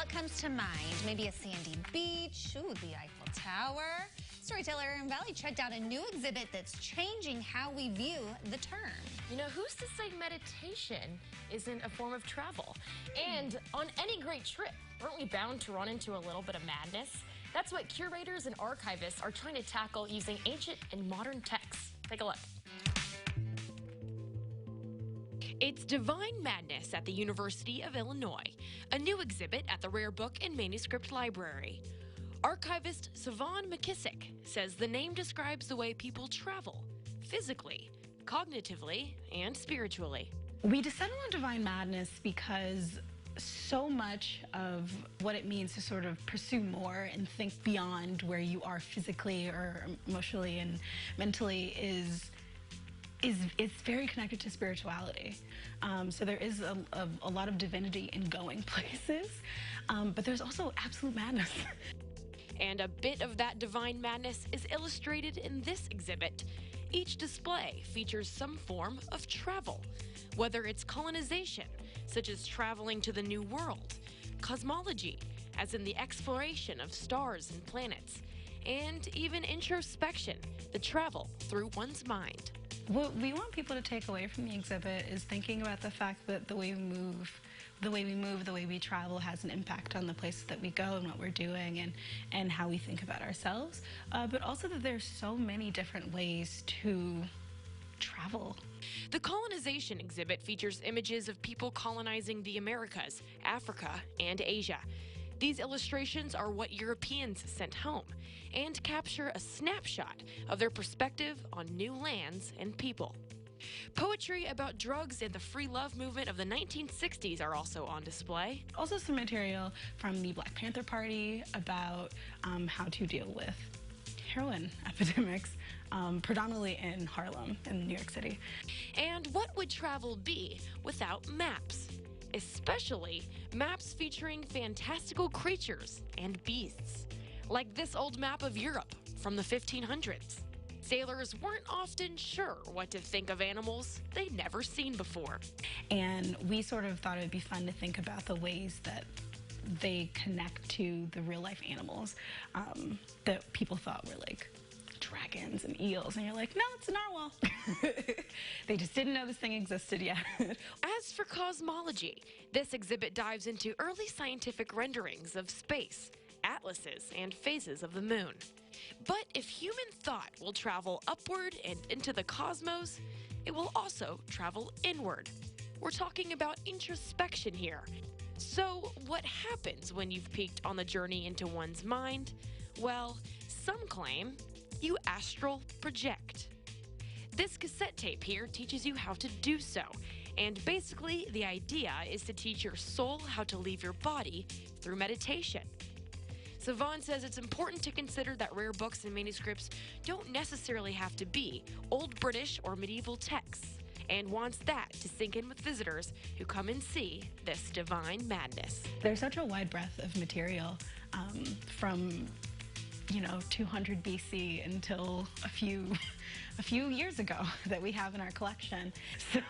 What comes to mind? Maybe a sandy beach, ooh, the Eiffel Tower. Storyteller Erin Valle checked out a new exhibit that's changing how we view the term. You know, who's to say meditation isn't a form of travel? And on any great trip, aren't we bound to run into a little bit of madness? That's what curators and archivists are trying to tackle using ancient and modern texts. Take a look. It's Divine Madness at the University of Illinois, a new exhibit at the Rare Book and Manuscript Library. Archivist Siobhan McKissick says the name describes the way people travel, physically, cognitively, and spiritually. We decided on Divine Madness because so much of what it means to sort of pursue more and think beyond where you are physically or emotionally and mentally is very connected to spirituality. So there is a lot of divinity in going places, but there's also absolute madness. And a bit of that divine madness is illustrated in this exhibit. Each display features some form of travel, whether it's colonization, such as traveling to the New World, cosmology, as in the exploration of stars and planets, and even introspection, the travel through one's mind. What we want people to take away from the exhibit is thinking about the fact that the way we move, the way we travel has an impact on the places that we go and what we're doing and how we think about ourselves, but also that there's so many different ways to travel. The colonization exhibit features images of people colonizing the Americas, Africa, and Asia. These illustrations are what Europeans sent home and capture a snapshot of their perspective on new lands and people. Poetry about drugs and the free love movement of the 1960s are also on display. Also some material from the Black Panther Party about how to deal with heroin epidemics, predominantly in Harlem in New York City. And what would travel be without maps? Especially maps featuring fantastical creatures and beasts, like this old map of Europe from the 1500s. Sailors weren't often sure what to think of animals they'd never seen before. And we sort of thought it would be fun to think about the ways that they connect to the real life animals that people thought were like dragons and eels, and you're like, no, it's a narwhal. They just didn't know this thing existed yet. As for cosmology, this exhibit dives into early scientific renderings of space, atlases, and phases of the moon. But if human thought will travel upward and into the cosmos, it will also travel inward. We're talking about introspection here. So what happens when you've peeked on the journey into one's mind? Well, some claim you astral project. This cassette tape here teaches you how to do so. And basically, the idea is to teach your soul how to leave your body through meditation. Siobhan says it's important to consider that rare books and manuscripts don't necessarily have to be old British or medieval texts, and wants that to sink in with visitors who come and see this divine madness. There's such a wide breadth of material from 200 BC until a few years ago that we have in our collection. So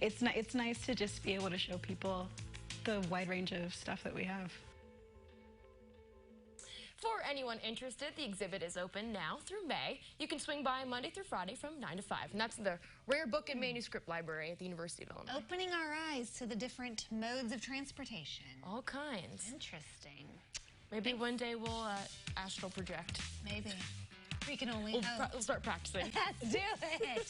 it's nice to just be able to show people the wide range of stuff that we have. For anyone interested, the exhibit is open now through May. You can swing by Monday through Friday from 9 to 5. And that's the Rare Book and Manuscript Library at the University of Illinois. Opening our eyes to the different modes of transportation. All kinds. Interesting. Maybe one day we'll astral project. Maybe. We can only hope. We'll start practicing. Let's do it.